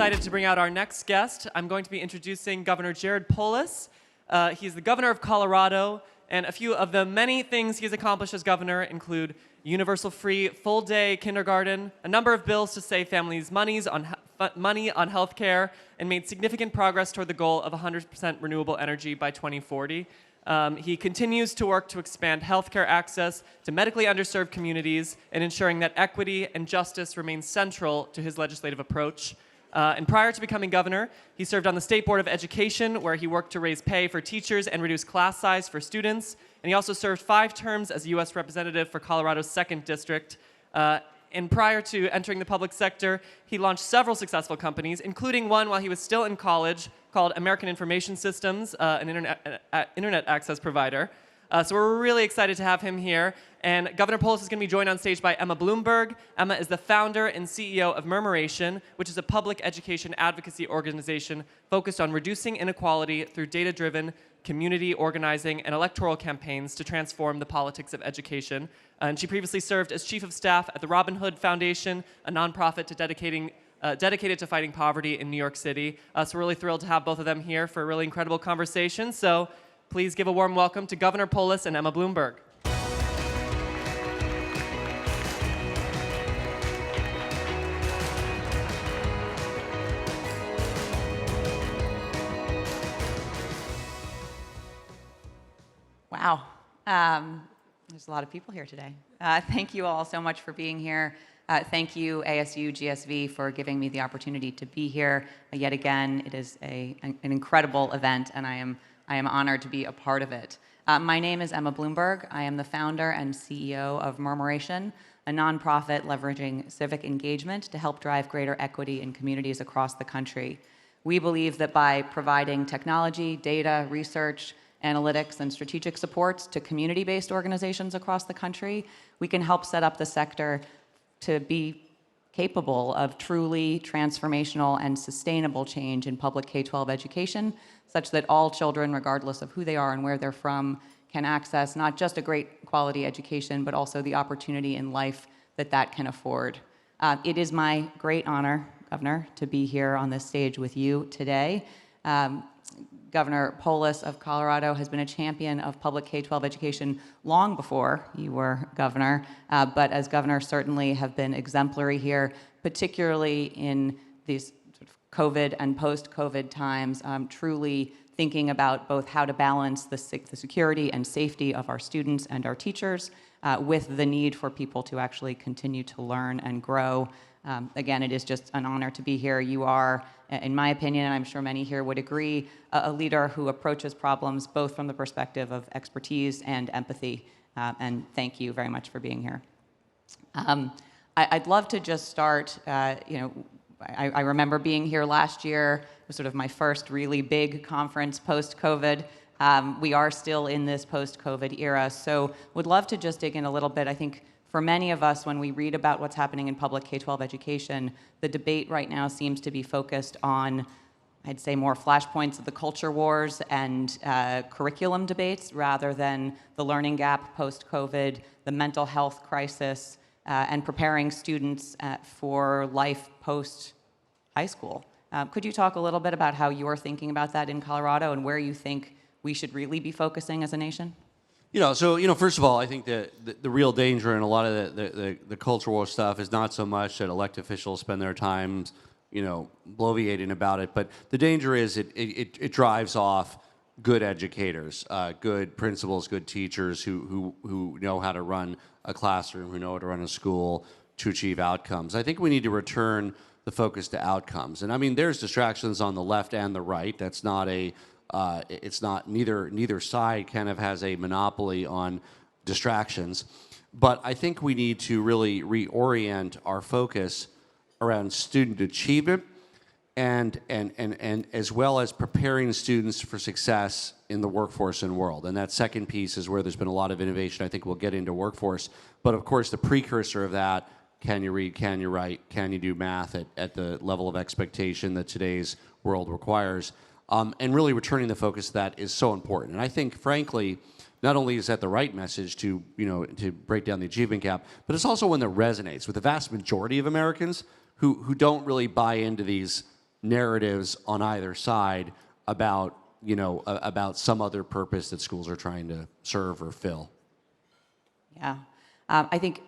excited to bring out our next guest. I'm going to be introducing Governor Jared Polis. He's the governor of Colorado, and a few of the many things he's accomplished as governor include universal free full-day kindergarten, a number of bills to save families money on health care, and made significant progress toward the goal of 100% renewable energy by 2040. He continues to work to expand healthcare access to medically underserved communities and ensuring that equity and justice remain central to his legislative approach. And prior to becoming governor, he served on the State Board of Education, where he worked to raise pay for teachers and reduce class size for students. And he also served 5 terms as U.S. Representative for Colorado's 2nd District. And prior to entering the public sector, he launched several successful companies, including one while he was still in college called American Information Systems, an internet access provider. So we're really excited to have him here. And Governor Polis is going to be joined on stage by Emma Bloomberg. Emma is the founder and CEO of Murmuration, which is a public education advocacy organization focused on reducing inequality through data-driven community organizing and electoral campaigns to transform the politics of education. And she previously served as chief of staff at the Robin Hood Foundation, a nonprofit dedicated to fighting poverty in New York City. So we're really thrilled to have both of them here for a really incredible conversation. So please give a warm welcome to Governor Polis and Emma Bloomberg. Wow. There's a lot of people here today. Thank you all so much for being here. Thank you, ASU+GSV, for giving me the opportunity to be here yet again. It is an incredible event, and I am honored to be a part of it. My name is Emma Bloomberg. I am the founder and CEO of Murmuration, a nonprofit leveraging civic engagement to help drive greater equity in communities across the country. We believe that by providing technology, data, research, analytics, and strategic supports to community-based organizations across the country, we can help set up the sector to be capable of truly transformational and sustainable change in public K-12 education, such that all children, regardless of who they are and where they're from, can access not just a great quality education, but also the opportunity in life that can afford. It is my great honor, Governor, to be here on this stage with you today. Governor Polis of Colorado has been a champion of public K-12 education long before you were governor, but as governor certainly have been exemplary here, particularly in these sort of COVID and post-COVID times, truly thinking about both how to balance the security and safety of our students and our teachers with the need for people to actually continue to learn and grow. Again, it is just an honor to be here. You are, in my opinion, and I'm sure many here would agree, a leader who approaches problems both from the perspective of expertise and empathy. And thank you very much for being here. I'd love to just start, I remember being here last year. It was sort of my first really big conference post-COVID. We are still in this post-COVID era, so would love to just dig in a little bit. I think for many of us, when we read about what's happening in public K-12 education, the debate right now seems to be focused on, I'd say, more flashpoints of the culture wars and curriculum debates rather than the learning gap post-COVID, the mental health crisis, and preparing students for life post-high school. Could you talk a little bit about how you're thinking about that in Colorado and where you think we should really be focusing as a nation? First of all, I think that the real danger in a lot of the culture war stuff is not so much that elected officials spend their time, bloviating about it, but the danger is it drives off good educators, good principals, good teachers who know how to run a classroom, who know how to run a school to achieve outcomes. I think we need to return the focus to outcomes. And I mean, there's distractions on the left and the right. That's not it's not, neither side kind of has a monopoly on distractions. But I think we need to really reorient our focus around student achievement and as well as preparing students for success in the workforce and world. And that second piece is where there's been a lot of innovation. I think we'll get into workforce. But of course, the precursor of that, can you read, can you write, can you do math at the level of expectation that today's world requires? And really returning the focus to that is so important. And I think, frankly, not only is that the right message to break down the achievement gap, but it's also one that resonates with the vast majority of Americans who don't really buy into these narratives on either side about, about some other purpose that schools are trying to serve or fill. Yeah. I think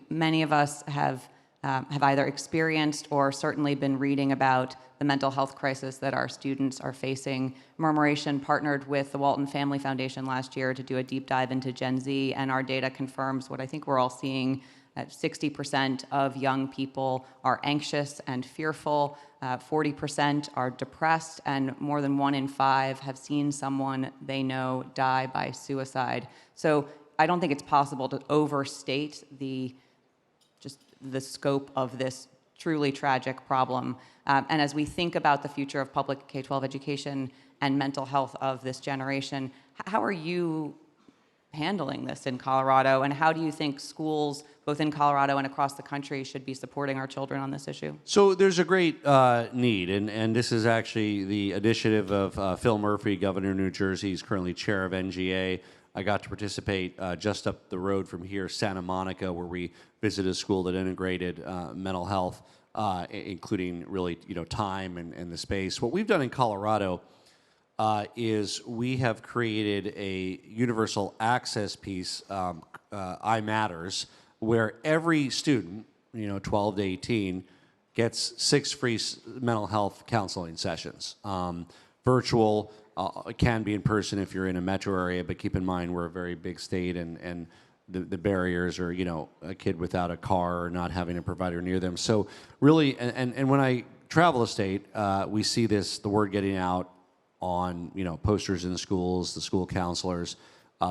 many of us have either experienced or certainly been reading about the mental health crisis that our students are facing. Murmuration partnered with the Walton Family Foundation last year to do a deep dive into Gen Z, and our data confirms what I think we're all seeing. 60% of young people are anxious and fearful, 40% are depressed, and more than 1 in 5 have seen someone they know die by suicide. So I don't think it's possible to overstate the scope of this truly tragic problem. And as we think about the future of public K-12 education and mental health of this generation, how are you handling this in Colorado, and how do you think schools, both in Colorado and across the country, should be supporting our children on this issue? So there's a great need, and this is actually the initiative of Phil Murphy, governor of New Jersey. He's currently chair of NGA. I got to participate just up the road from here, Santa Monica, where we visited a school that integrated mental health, including really time and the space. What we've done in Colorado is we have created a universal access piece, iMatters, where every student, 12 to 18, gets 6 free mental health counseling sessions. Virtual, it can be in person if you're in a metro area, but keep in mind we're a very big state, and the barriers are, a kid without a car or not having a provider near them. So really, and when I travel the state, we see the word getting out on posters in the schools, the school counselors.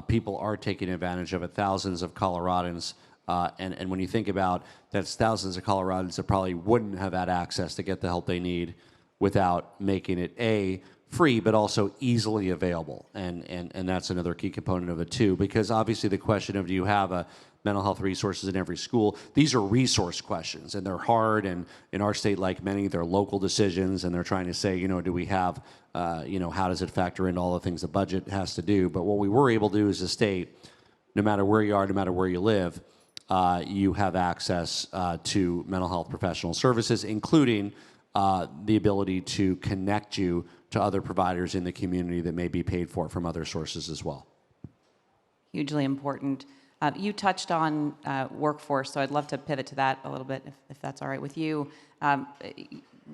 People are taking advantage of it. Thousands of Coloradans, and when you think about that's thousands of Coloradans that probably wouldn't have had access to get the help they need without making it free, but also easily available. And that's another key component of it too, because obviously the question of do you have a mental health resources in every school, these are resource questions, and they're hard, and in our state, like many, they're local decisions, and they're trying to say, do we have, how does it factor into all the things the budget has to do? But what we were able to do as a state, no matter where you are, no matter where you live, you have access to mental health professional services, including the ability to connect you to other providers in the community that may be paid for from other sources as well. Hugely important. You touched on workforce, so I'd love to pivot to that a little bit, if that's all right with you.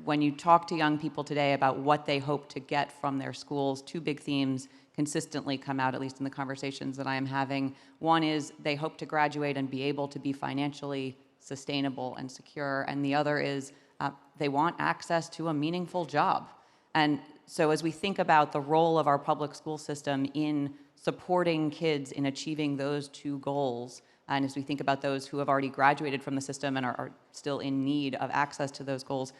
When you talk to young people today about what they hope to get from their schools, 2 big themes consistently come out, at least in the conversations that I am having. One is they hope to graduate and be able to be financially sustainable and secure, and the other is they want access to a meaningful job. And so as we think about the role of our public school system in supporting kids in achieving those 2 goals, and as we think about those who have already graduated from the system and are still in need of access to those goals,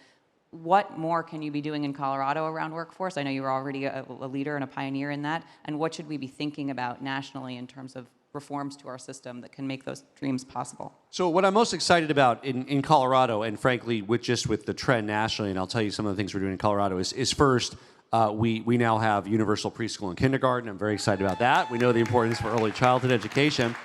what more can you be doing in Colorado around workforce? I know you were already a leader and a pioneer in that. And what should we be thinking about nationally in terms of reforms to our system that can make those dreams possible? So what I'm most excited about in Colorado, and frankly with the trend nationally, and I'll tell you some of the things we're doing in Colorado, is first, we now have universal preschool and kindergarten. I'm very excited about that. We know the importance for early childhood education.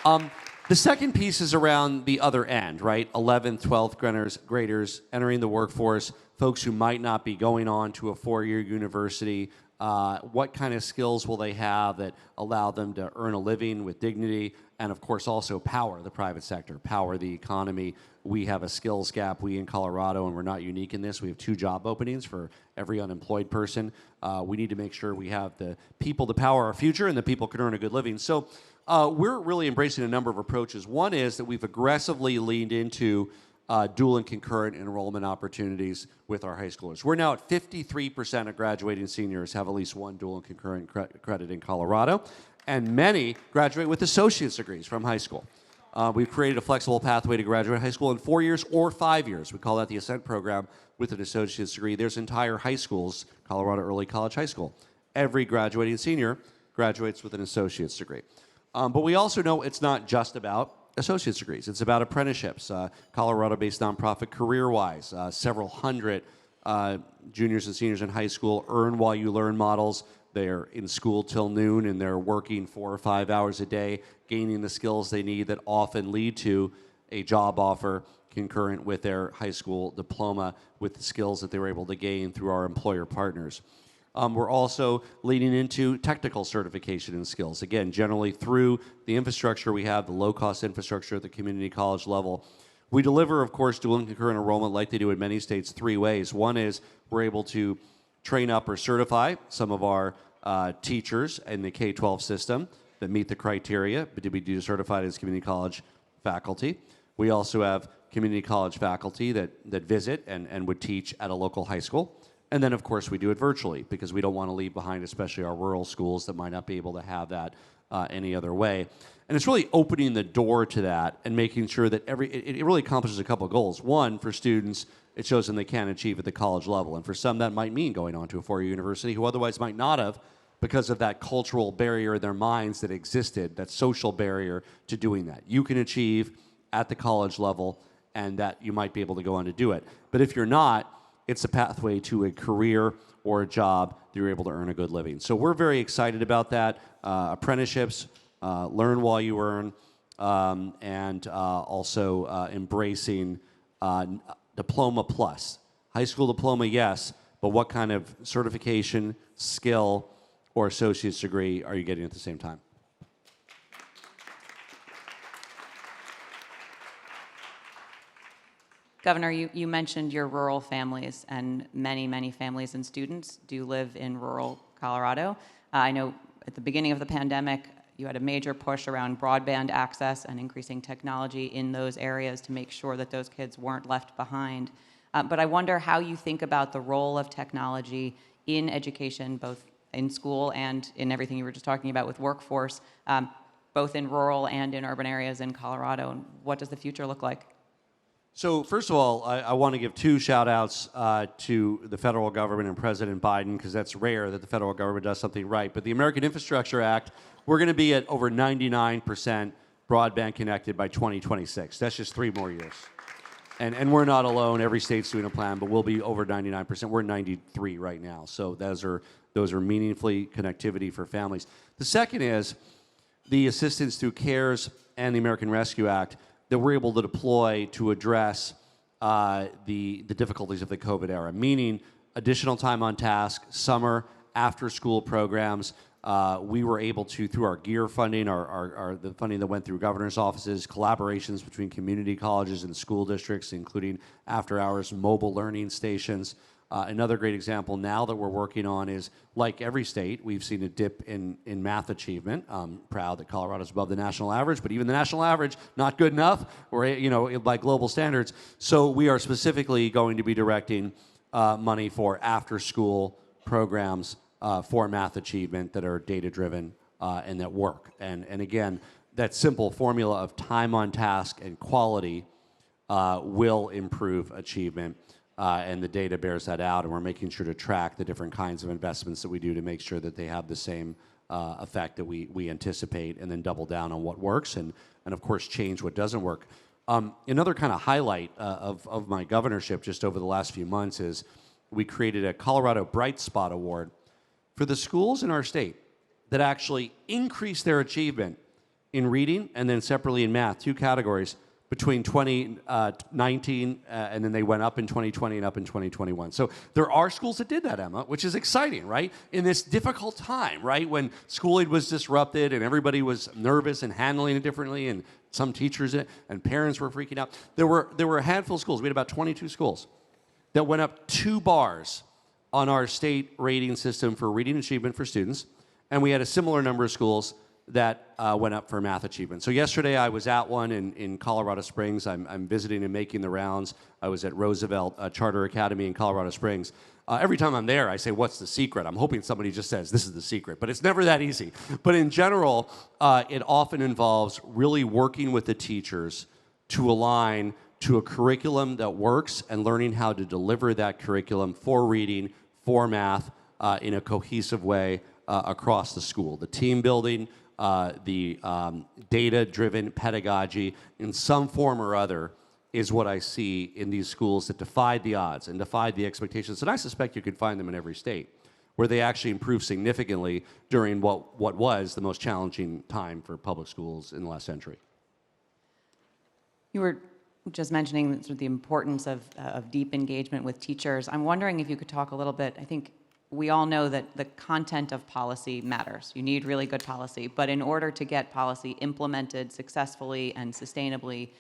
The second piece is around the other end, right? 11th, 12th graders entering the workforce, folks who might not be going on to a 4-year university. What kind of skills will they have that allow them to earn a living with dignity, and of course also power the private sector, power the economy. We have a skills gap, we in Colorado, and we're not unique in this. We have 2 job openings for every unemployed person. We need to make sure we have the people to power our future and the people can earn a good living. So we're really embracing a number of approaches. One is that we've aggressively leaned into dual and concurrent enrollment opportunities with our high schoolers. We're now at 53% of graduating seniors have at least 1 dual and concurrent credit in Colorado, and many graduate with associate's degrees from high school. We've created a flexible pathway to graduate high school in 4 years or 5 years. We call that the Ascent program with an associate's degree. There's entire high schools, Colorado Early College High School. Every graduating senior graduates with an associate's degree. But we also know it's not just about associate's degrees. It's about apprenticeships. Colorado-based nonprofit CareerWise, several hundred juniors and seniors in high school earn while you learn models. They're in school till noon, and they're working 4 or 5 hours a day, gaining the skills they need that often lead to a job offer concurrent with their high school diploma with the skills that they were able to gain through our employer partners. We're also leading into technical certification and skills, again, generally through the infrastructure we have, the low-cost infrastructure at the community college level. We deliver, of course, dual and concurrent enrollment like they do in many states 3 ways. One is we're able to train up or certify some of our teachers in the K-12 system that meet the criteria to be certified as community college faculty. We also have community college faculty that visit and would teach at a local high school. And then, of course, we do it virtually because we don't want to leave behind, especially our rural schools that might not be able to have that any other way. And it's really opening the door to that and making sure that it really accomplishes a couple of goals. One, for students, it shows them they can achieve at the college level. And for some, that might mean going on to a four-year university who otherwise might not have because of that cultural barrier in their minds that existed, that social barrier to doing that. You can achieve at the college level, and that you might be able to go on to do it. But if you're not, it's a pathway to a career or a job that you're able to earn a good living. So we're very excited about that. Apprenticeships, learn while you earn, and also embracing Diploma Plus. High school diploma, yes, but what kind of certification, skill, or associate's degree are you getting at the same time? Governor, you mentioned your rural families, and many families and students do live in rural Colorado. I know at the beginning of the pandemic, you had a major push around broadband access and increasing technology in those areas to make sure that those kids weren't left behind. But I wonder how you think about the role of technology in education, both in school and in everything you were just talking about with workforce, both in rural and in urban areas in Colorado, and what does the future look like? So first of all, I want to give 2 shout-outs to the federal government and President Biden, because that's rare that the federal government does something right. But the American Infrastructure Act, we're going to be at over 99% broadband connected by 2026. That's just 3 more years. And we're not alone. Every state's doing a plan, but we'll be over 99%. We're 93 right now. So those are meaningfully connectivity for families. The second is the assistance through CARES and the American Rescue Act that we're able to deploy to address the difficulties of the COVID era, meaning additional time on task, summer, after-school programs. We were able to, through our GEAR funding, the funding that went through governor's offices, collaborations between community colleges and school districts, including after-hours mobile learning stations. Another great example now that we're working on is, like every state, we've seen a dip in math achievement. I'm proud that Colorado's above the national average, but even the national average, not good enough, or by global standards. So we are specifically going to be directing money for after-school programs for math achievement that are data-driven and that work. And again, that simple formula of time on task and quality will improve achievement. And the data bears that out, and we're making sure to track the different kinds of investments that we do to make sure that they have the same effect that we anticipate, and then double down on what works and of course, change what doesn't work. Another kind of highlight of my governorship just over the last few months is we created a Colorado Bright Spot Award for the schools in our state that actually increased their achievement in reading and then separately in math, 2 categories, between 2019 and then they went up in 2020 and up in 2021. So there are schools that did that, Emma, which is exciting, right? In this difficult time, right? When schooling was disrupted and everybody was nervous and handling it differently, and some teachers and parents were freaking out. There were a handful of schools, we had about 22 schools, that went up 2 bars on our state rating system for reading achievement for students, and we had a similar number of schools that went up for math achievement. So yesterday I was at one in Colorado Springs. I'm visiting and making the rounds. I was at Roosevelt Charter Academy in Colorado Springs. Every time I'm there, I say, what's the secret? I'm hoping somebody just says, this is the secret, but it's never that easy. But in general, it often involves really working with the teachers to align to a curriculum that works and learning how to deliver that curriculum for reading, for math, in a cohesive way across the school. The team building, the data-driven pedagogy in some form or other is what I see in these schools that defied the odds and defied the expectations. And I suspect you could find them in every state, where they actually improved significantly during what was the most challenging time for public schools in the last century. You were just mentioning sort of the importance of deep engagement with teachers. I'm wondering if you could talk a little bit. I think we all know that the content of policy matters. You need really good policy, but in order to get policy implemented successfully and sustainably,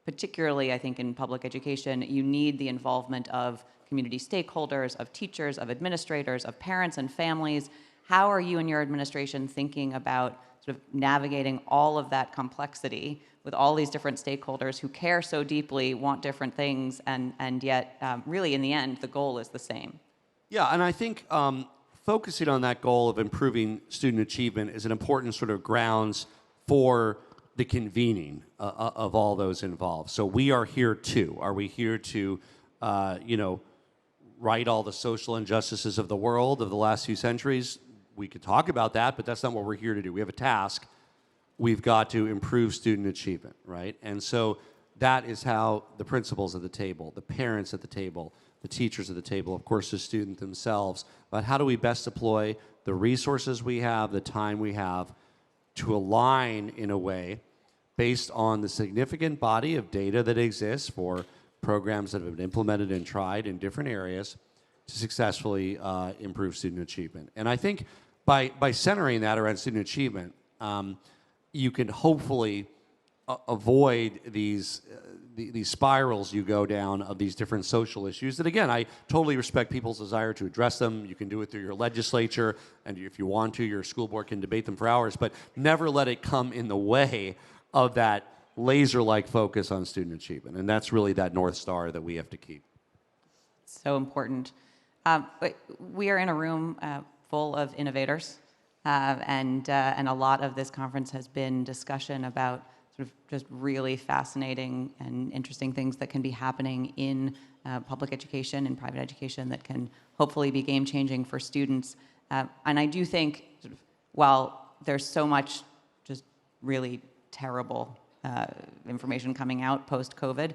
particularly I think in public education, you need the involvement of community stakeholders, of teachers, of administrators, of parents and families. How are you and your administration thinking about sort of navigating all of that complexity with all these different stakeholders who care so deeply, want different things, and yet really in the end, the goal is the same? Yeah, and I think focusing on that goal of improving student achievement is an important sort of grounds for the convening of all those involved. So we are here too. Are we here to, right all the social injustices of the world of the last few centuries? We could talk about that, but that's not what we're here to do. We have a task. We've got to improve student achievement, right? And so that is how the principals at the table, the parents at the table, the teachers at the table, of course, the student themselves, but how do we best deploy the resources we have, the time we have, to align in a way based on the significant body of data that exists for programs that have been implemented and tried in different areas to successfully improve student achievement. And I think by centering that around student achievement, you can hopefully avoid these spirals you go down of these different social issues that, again, I totally respect people's desire to address them. You can do it through your legislature, and if you want to, your school board can debate them for hours, but never let it come in the way of that laser-like focus on student achievement. And that's really that North Star that we have to keep. So important. But we are in a room full of innovators, and a lot of this conference has been discussion about sort of just really fascinating and interesting things that can be happening in public education and private education that can hopefully be game-changing for students. And I do think, sort of, while there's so much just really terrible information coming out post-COVID,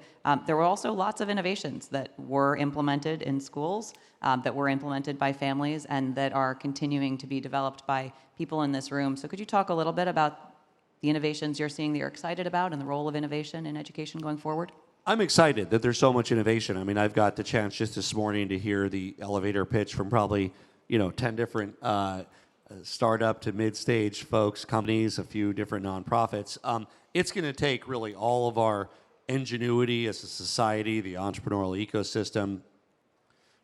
there were also lots of innovations that were implemented in schools, that were implemented by families, and that are continuing to be developed by people in this room. So could you talk a little bit about the innovations you're seeing that you're excited about and the role of innovation in education going forward? I'm excited that there's so much innovation. I mean, I've got the chance just this morning to hear the elevator pitch from probably, 10 different startup to mid-stage folks, companies, a few different nonprofits. It's going to take really all of our ingenuity as a society, the entrepreneurial ecosystem,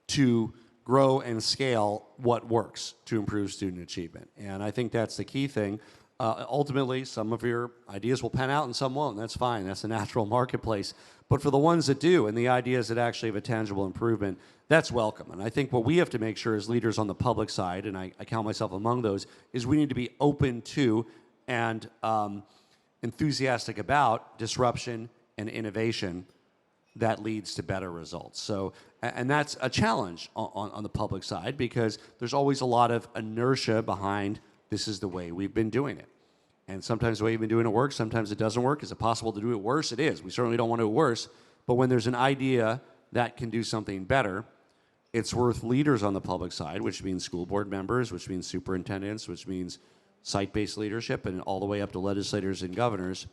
to grow and scale what works to improve student achievement. And I think that's the key thing. Ultimately, some of your ideas will pan out and some won't. That's fine. That's a natural marketplace. But for the ones that do, and the ideas that actually have a tangible improvement, that's welcome. And I think what we have to make sure as leaders on the public side, and I count myself among those, is we need to be open to and enthusiastic about disruption and innovation that leads to better results. So, and that's a challenge on the public side, because there's always a lot of inertia behind this is the way we've been doing it. And sometimes the way you've been doing it works, sometimes it doesn't work. Is it possible to do it worse? It is. We certainly don't want to do it worse. But when there's an idea that can do something better, it's worth leaders on the public side, which means school board members, which means superintendents, which means site-based leadership, and all the way up to legislators and governors,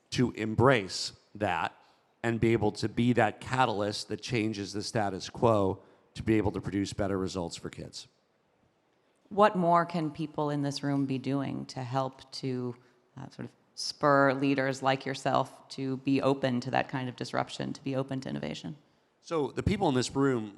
to embrace that and be able to be that catalyst that changes the status quo to be able to produce better results for kids. What more can people in this room be doing to help to sort of spur leaders like yourself to be open to that kind of disruption, to be open to innovation? So the people in this room,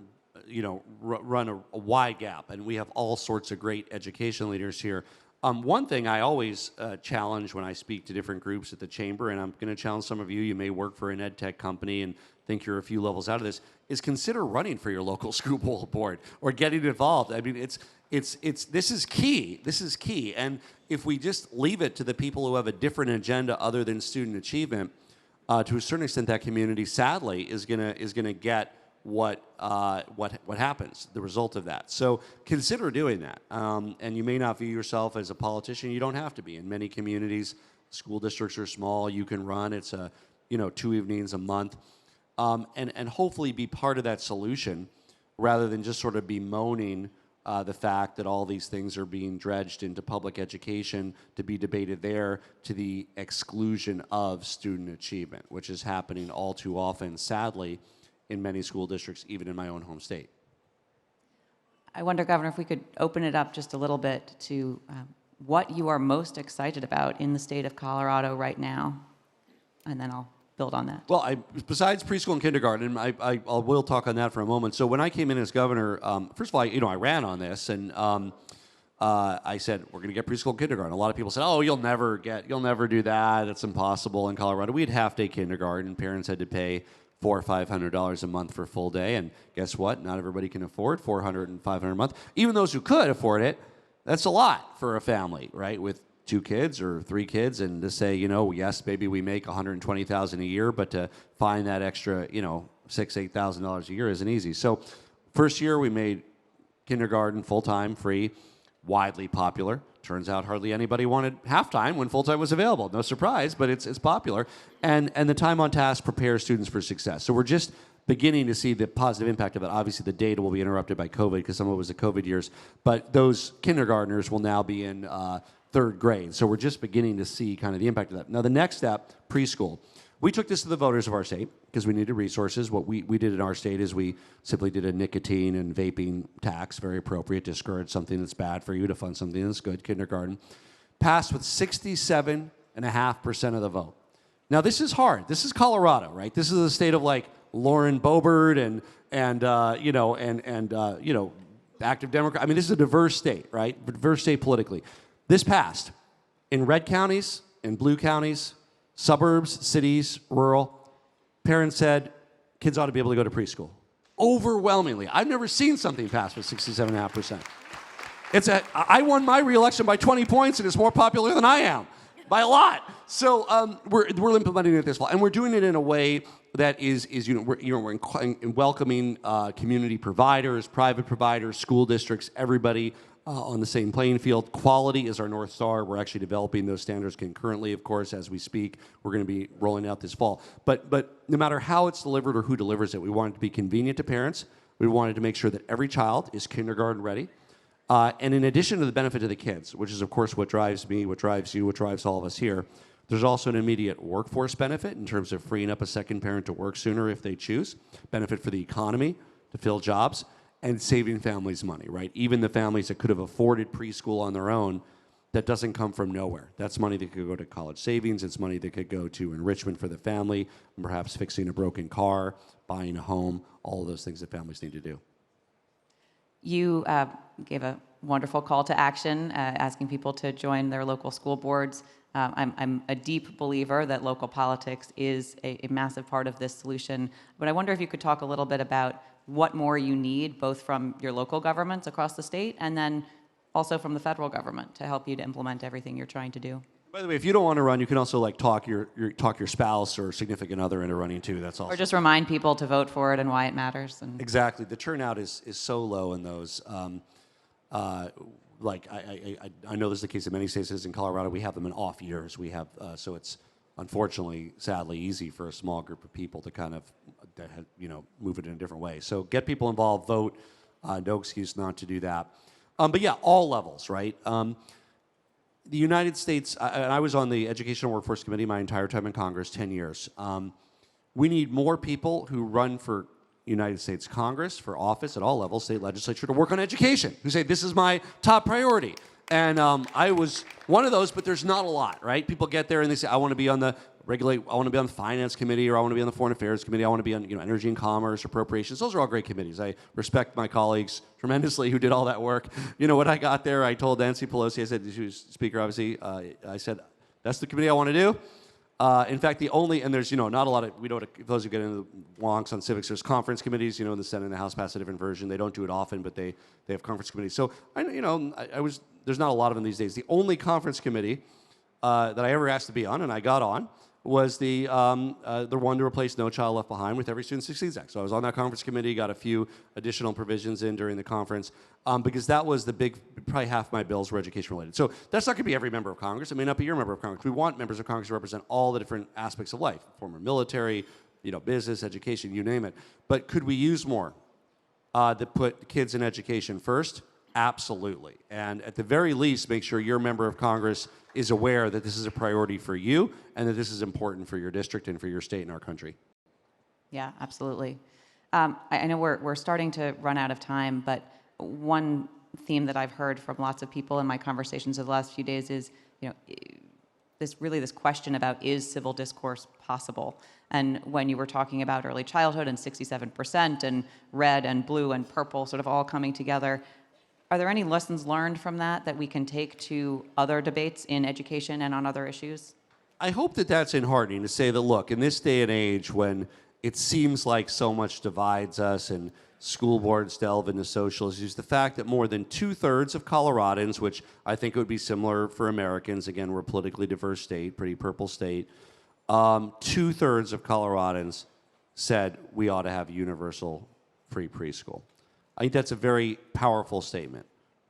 run a wide gap, and we have all sorts of great education leaders here. One thing I always challenge when I speak to different groups at the chamber, and I'm going to challenge some of you, you may work for an ed tech company and think you're a few levels out of this, is consider running for your local school board or getting involved. I mean, this is key. This is key. And if we just leave it to the people who have a different agenda other than student achievement, to a certain extent, that community, sadly, is gonna get what happens, the result of that. So consider doing that. And you may not view yourself as a politician. You don't have to be. In many communities, school districts are small. You can run. It's 2 evenings a month, and hopefully be part of that solution rather than just sort of bemoaning the fact that all these things are being dredged into public education to be debated there to the exclusion of student achievement, which is happening all too often, sadly, in many school districts, even in my own home state. I wonder, Governor, if we could open it up just a little bit to what you are most excited about in the state of Colorado right now, and then I'll build on that. Well, besides preschool and kindergarten, I will talk on that for a moment. So when I came in as governor, first of all, I ran on this, and I said we're going to get preschool and kindergarten. A lot of people said, "Oh, you'll never do that. It's impossible in Colorado." We had half-day kindergarten. Parents had to pay $400 or $500 a month for a full day, and guess what? Not everybody can afford $400 and $500 a month. Even those who could afford it, that's a lot for a family, right? With 2 kids or 3 kids, and to say, yes, maybe we make $120,000 a year, but to find that extra, $6,000-8,000 a year isn't easy. So, first year we made kindergarten full-time, free, widely popular. Turns out hardly anybody wanted half-time when full-time was available. No surprise, but it's popular. And the time on task prepares students for success. So we're just beginning to see the positive impact of it. Obviously, the data will be interrupted by COVID because some of it was the COVID years. But those kindergartners will now be in 3rd grade. So we're just beginning to see kind of the impact of that. Now, the next step, preschool. We took this to the voters of our state because we needed resources. What we did in our state is we simply did a nicotine and vaping tax, very appropriate, discourage something that's bad for you to fund something that's good, kindergarten. Passed with 67.5% of the vote. Now, this is hard. This is Colorado, right? This is a state of like Lauren Boebert and active Democrat. I mean, this is a diverse state, right? Diverse state politically. This passed in red counties, in blue counties, suburbs, cities, rural. Parents said kids ought to be able to go to preschool. Overwhelmingly. I've never seen something pass with 67.5%. I won my re-election by 20 points, and it's more popular than I am, by a lot. So we're implementing it this fall, and we're doing it in a way that is we're welcoming community providers, private providers, school districts, everybody on the same playing field. Quality is our North Star. We're actually developing those standards concurrently, of course, as we speak. We're going to be rolling out this fall. But no matter how it's delivered or who delivers it, we want it to be convenient to parents. We wanted to make sure that every child is kindergarten ready. And in addition to the benefit to the kids, which is, of course, what drives me, what drives you, what drives all of us here, there's also an immediate workforce benefit in terms of freeing up a second parent to work sooner if they choose, benefit for the economy to fill jobs, and saving families money, right? Even the families that could have afforded preschool on their own, that doesn't come from nowhere. That's money that could go to college savings. It's money that could go to enrichment for the family, perhaps fixing a broken car, buying a home, all of those things that families need to do. You gave a wonderful call to action, asking people to join their local school boards. I'm a deep believer that local politics is a massive part of this solution. But I wonder if you could talk a little bit about what more you need, both from your local governments across the state and then also from the federal government to help you to implement everything you're trying to do. By the way, if you don't want to run, you can also talk your spouse or significant other into running too. That's also. Or just remind people to vote for it and why it matters. And Exactly. The turnout is so low in those. I know this is the case in many states. In Colorado, we have them in off years. We have so it's unfortunately, sadly, easy for a small group of people to kind of move it in a different way. So get people involved, vote. No excuse not to do that. But yeah, all levels, right? The United States, and I was on the Educational Workforce Committee my entire time in Congress, 10 years. We need more people who run for United States Congress, for office at all levels, state legislature, to work on education, who say, this is my top priority. And I was one of those, but there's not a lot, right? People get there and they say, I want to be on the Finance Committee, or I want to be on the Foreign Affairs Committee, I want to be on Energy and Commerce, Appropriations. Those are all great committees. I respect my colleagues tremendously who did all that work. When I got there, I told Nancy Pelosi, I said, she was Speaker, obviously, I said, that's the committee I want to do. In fact, and there's, not a lot of, those who get into the wonks on civics, there's conference committees, in the Senate and the House pass a different version. They don't do it often, but they have conference committees. So, there's not a lot of them these days. The only conference committee that I ever asked to be on, and I got on, was the one to replace No Child Left Behind with Every Student Succeeds Act. So I was on that conference committee, got a few additional provisions in during the conference, because that was the big, probably half my bills were education related. So that's not going to be every member of Congress. It may not be your member of Congress. We want members of Congress to represent all the different aspects of life, former military, business, education, you name it. But could we use more that put kids in education first, Absolutely. And at the very least, make sure your member of Congress is aware that this is a priority for you and that this is important for your district and for your state and our country. Yeah, absolutely. I know we're starting to run out of time, but one theme that I've heard from lots of people in my conversations of the last few days is, this question about, is civil discourse possible? And when you were talking about early childhood and 67% and red and blue and purple sort of all coming together, are there any lessons learned from that we can take to other debates in education and on other issues? I hope that that's enheartening to say that, look, in this day and age when it seems like so much divides us and school boards delve into social issues, the fact that more than 2/3 of Coloradans, which I think would be similar for Americans, again, we're a politically diverse state, pretty purple state, 2/3 of Coloradans said we ought to have universal free preschool. I think that's a very powerful statement.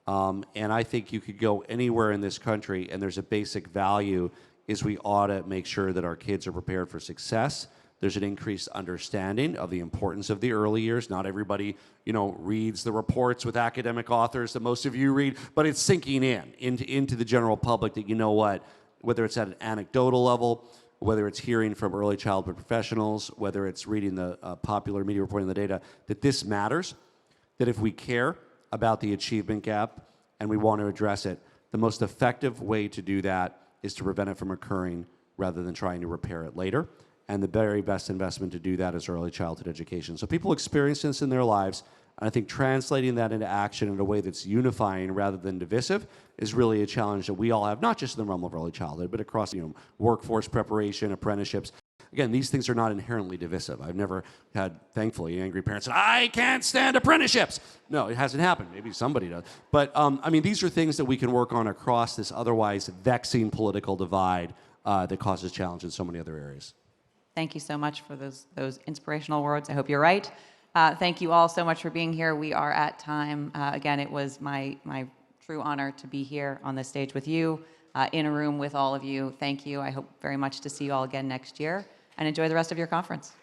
And I think you could go anywhere in this country and there's a basic value is we ought to make sure that our kids are prepared for success. There's an increased understanding of the importance of the early years. Not everybody, reads the reports with academic authors that most of you read, but it's sinking into the general public that, whether it's at an anecdotal level, whether it's hearing from early childhood professionals, whether it's reading the popular media reporting the data, that this matters, that if we care about the achievement gap and we want to address it, the most effective way to do that is to prevent it from occurring rather than trying to repair it later. And the very best investment to do that is early childhood education. So people experience this in their lives, and I think translating that into action in a way that's unifying rather than divisive is really a challenge that we all have, not just in the realm of early childhood, but across workforce preparation, apprenticeships. Again, these things are not inherently divisive. I've never had, thankfully, angry parents say, I can't stand apprenticeships. No, it hasn't happened. Maybe somebody does. But, these are things that we can work on across this otherwise vexing political divide that causes challenge in so many other areas. Thank you so much for those inspirational words. I hope you're right. Thank you all so much for being here. We are at time. Again, it was my true honor to be here on this stage with you, in a room with all of you. Thank you. I hope very much to see you all again next year, and enjoy the rest of your conference.